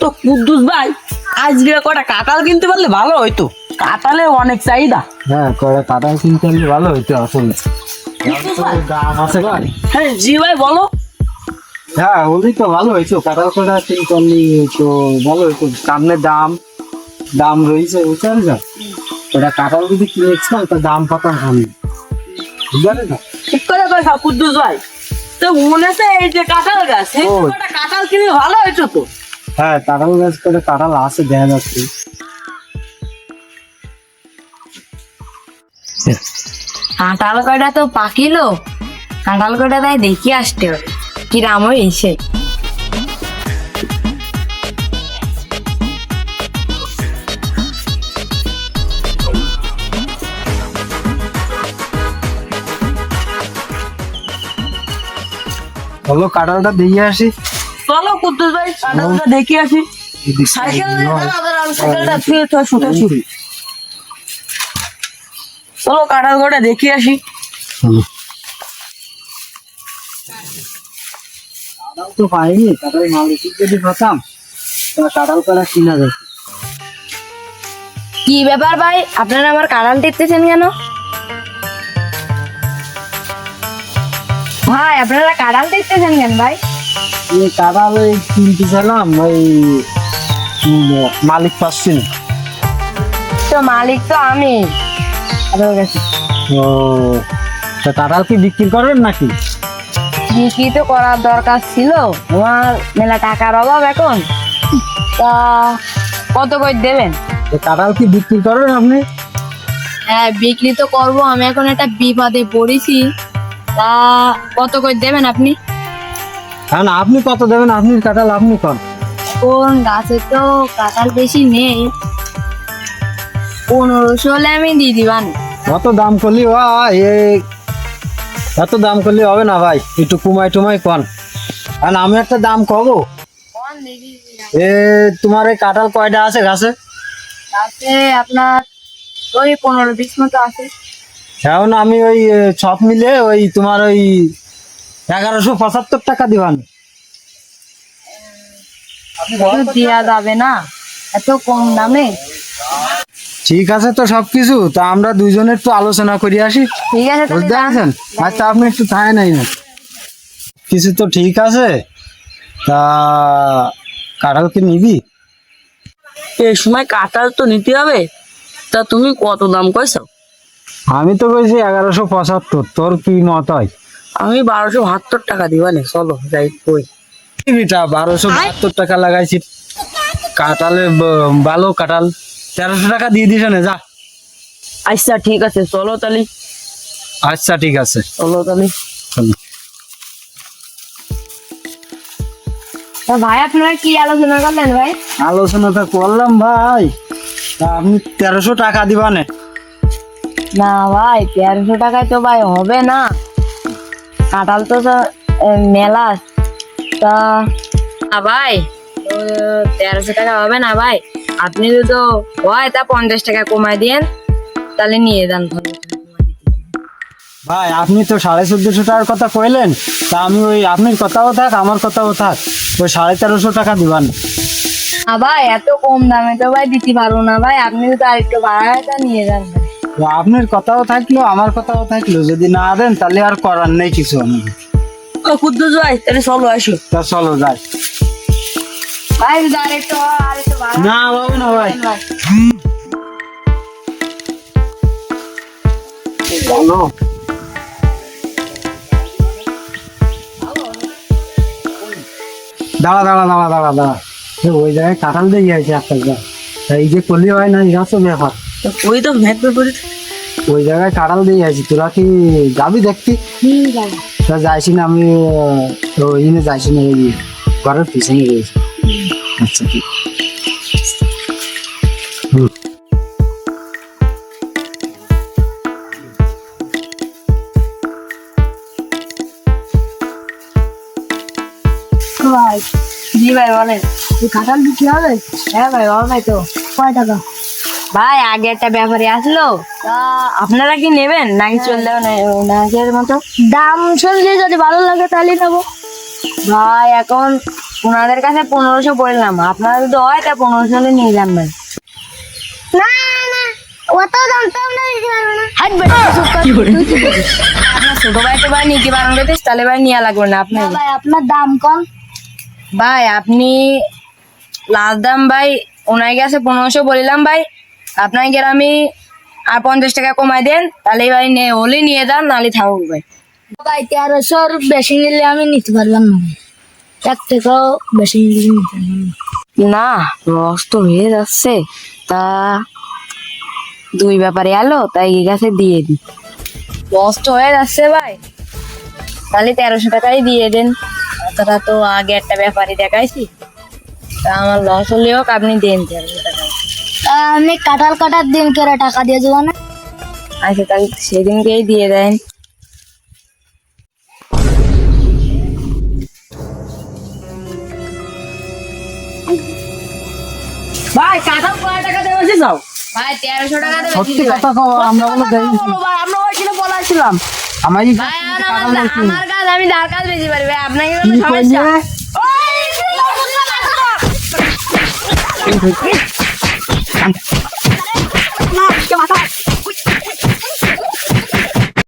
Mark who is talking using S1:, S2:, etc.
S1: তো কুদ্দুস ভাই আজকে কটা কাঁঠাল কিনতে পারলে ভালো হইতো, কাঁঠালে অনেক চাহিদা।
S2: হ্যাঁ কটা কাঁঠাল কিনতে পারলে ভালো হইতো আসলে। দাম আছে ভাই।
S1: হ্যাঁ জি ভাই বলো।
S2: হ্যাঁ ওই তো ভালো হয়েছে, কাঁঠাল কটা কিনতে পারলি তো ভালো হইতো। সামনে দাম দাম রয়েছে বুঝতে পারলি না? ওটা কাঁঠাল যদি কিনেছিলাম তার দাম পাতাম আমি, বুঝতে না?
S1: ঠিক করে কইছো কুদ্দুস ভাই। তো মনে আছে এই যে কাঁঠাল গাছ, এই
S2: ওই।
S1: কটা কাঁঠাল কিনলে ভালো হইতো তো।
S2: হ্যাঁ কাঁঠাল গাছ করে কাঁঠাল আছে দেখা যাচ্ছে।
S3: কাঁঠাল কয়টা তো পাকিলো, কাঁঠাল কয়টা তাই দেখি আসতে হবে কি রাম হয়েছে।
S2: চলো কাঁঠালটা দিয়ে আসি।
S1: চলো কুদ্দুস ভাই কাঁঠালটা দেখে আসি। সাইকেল সাইকেলটা ফিরে তো শুতে শুতে। চলো কাঁঠাল কটা দেখে আসি।
S2: কাঁঠাল তো পাইনি, কাঁঠাল মালিক যদি পাতাম তাহলে কাঁঠাল করা কিনা যায়।
S3: কি ব্যাপার ভাই, আপনারা আমার কাঁঠাল টিপতেছেন কেন? ভাই আপনারা কাঁঠাল টিপতেছেন কেন ভাই?
S2: এই কাঁঠাল ওই কিনতে চাইলাম, ওই মালিক পাচ্ছি না।
S3: তো মালিক তো আমি আপনার কাছে।
S2: ও তা কাঁঠাল কি বিক্রি করবেন নাকি?
S3: বিক্রি তো করার দরকার ছিল, আমার মেলা টাকার অভাব এখন। তা কত করে দেবেন?
S2: তো কাঁঠাল কি বিক্রি করবেন আপনি?
S3: হ্যাঁ বিক্রি তো করবো, আমি এখন একটা বিপদে পড়েছি। তা কত করে দেবেন আপনি?
S2: কারণ আপনি কত দেবেন, আপনি কাঁঠাল আপনি কন।
S3: কোন গাছে তো কাঁঠাল বেশি নেই, 1500 হলে আমি দিয়ে দিবান।
S2: কত দাম করলি এত দাম করলে হবে না ভাই, একটু কুমাই টুমাই কন। কারণ আমি একটা দাম কব। এ তোমার এই কাঁঠাল কয়টা আছে গাছে?
S3: গাছে আপনার ওই 15-20 মতো আছে।
S2: এখন আমি ওই সব মিলে ওই তোমার ওই 1175 টাকা দিবান।
S3: তো দেয়া যাবে না এত কম দামে।
S2: ঠিক আছে তো সবকিছু, তা আমরা দুইজনে একটু আলোচনা করি আসি,
S3: ঠিক আছে তাহলে
S2: বুঝতে
S3: যান।
S2: পারছেন? আচ্ছা আপনি একটু থায় নাই না কিছু তো ঠিক আছে। তা কাঁঠাল কি নিবি?
S1: এই সময় কাঁঠাল তো নিতে হবে। তা তুমি কত দাম কইছো?
S2: আমি তো কইছি 1175, তোর কি মত হয়?
S1: আমি 1272 টাকা দিবানে, চলো যাই কই।
S2: এটা 1272 টাকা লাগাইছি, কাঁঠালে ভালো কাঁঠাল 1300 টাকা দিয়ে দিস না যা।
S1: আচ্ছা ঠিক আছে চলো তাহলে।
S2: আচ্ছা ঠিক আছে।
S1: চলো তাহলে।
S3: তা ভাই আপনারা কি আলোচনা করলেন ভাই?
S2: আলোচনাটা করলাম ভাই, তা আপনি 1300 টাকা দিবানে।
S3: না ভাই 1300 টাকায় তো ভাই হবে না, কাঁঠাল তো মেলা। তা ভাই 1300 টাকা হবে না ভাই, আপনি তো হয় তা 50 টাকা কমাই দিয়েন, তাহলে নিয়ে যান।
S2: ভাই আপনি তো 1450 টাকার কথা কইলেন, তা আমি ওই আপনার কথাও থাক আমার কথাও থাক, ওই 1350 টাকা দিবান।
S3: না ভাই এত কম দামে তো ভাই দিতে পারবো না ভাই, আপনি তো আরেকটু বাড়াটা নিয়ে যান।
S2: তো আপনার কথাও থাকলো আমার কথাও থাকলো, যদি না দেন তাহলে আর করার নেই কিছু আমাদের।
S1: ও কুদ্দুস ভাই তাহলে চলো আসো।
S2: তা চলো যাই।
S3: ভাই যদি আরেকটু বাড়া
S2: না হবে না ভাই। বলো দাঁড়া দাঁড়া দাঁড়া দাঁড়া দাঁড়া, ওই জায়গায় কাঁঠাল দিয়ে আছে একটা গাছ, তা এই যে করলি হয় না, এই গাছও ব্যাপার।
S1: তো ওই তো ভেদ করে।
S2: ওই জায়গায় কাঁঠাল দিয়ে আছি, তোরা কি যাবি দেখতে? তা যাইছি না আমি, ওই জন্য যাইছি না, ওই ঘরের পিছনে রয়েছে। আচ্ছা ঠিক।
S3: ভাই জি ভাই বলেন, কাঁঠাল বিক্রি হবে? হ্যাঁ ভাই হবে তো। কয় টাকা? ভাই আগে একটা ব্যাপারে আসলো, তা আপনারা কি নেবেন নাকি চললে নাকের মতো? দাম শুনলে যদি ভালো লাগে তাহলে নেবো ভাই। এখন ওনাদের কাছে 1500 বললাম, আপনারা যদি হয় তা 1500 হলে নিয়ে যান ভাই।
S4: না না অত দাম তো আমরা দিতে পারবো না।
S3: হাট বেটা, চুপ কর, তুই কি বলিস? আপনার ছোট ভাই তো ভাই নিতে পারেন গেছিস, তাহলে ভাই নিয়ে লাগবে না আপনি।
S4: না ভাই আপনার দাম কম।
S3: ভাই আপনি লাস্ট দাম ভাই ওনার কাছে 1500 বললাম ভাই, আপনার গ্রামে আর 50 টাকা কমাই দেন, তাহলে ভাই হলে নিয়ে যান, নাহলে থাকুক ভাই।
S4: ভাই 1300 বেশি নিলে আমি নিতে পারলাম না ভাই, এক থেকেও বেশি নিলে নিতে পারলাম না।
S3: না, লস তো হয়ে যাচ্ছে, তা দুই ব্যাপারে এলো, তাই এই কাছে দিয়ে দিই। লস তো হয়ে যাচ্ছে ভাই, তাহলে 1300 টাকাই দিয়ে দেন। তারা তো আগে একটা ব্যাপারই দেখাইছি, তা আমার লস হলেও আপনি দেন 1300 টাকা।
S4: আপনি কাঁঠাল কাটার দিন করে টাকা দিয়ে দেবো না।
S3: আচ্ছা, তাহলে সেদিনকেই দিয়ে দেন।
S1: ভাই কাঁঠাল কয় টাকা দেবে যাও?
S3: ভাই 1300 টাকা দেবে।
S2: সত্যি কথা কও, আমরা বলে দেই
S1: বলো ভাই, আমরা ওইখানে বলাছিলাম।
S2: আমার
S3: ভাই আমার কাজ, আমি যার কাজ বেশি পারি ভাই, আপনাকে কোনো
S2: কি
S3: সমস্যা?
S2: কইলে?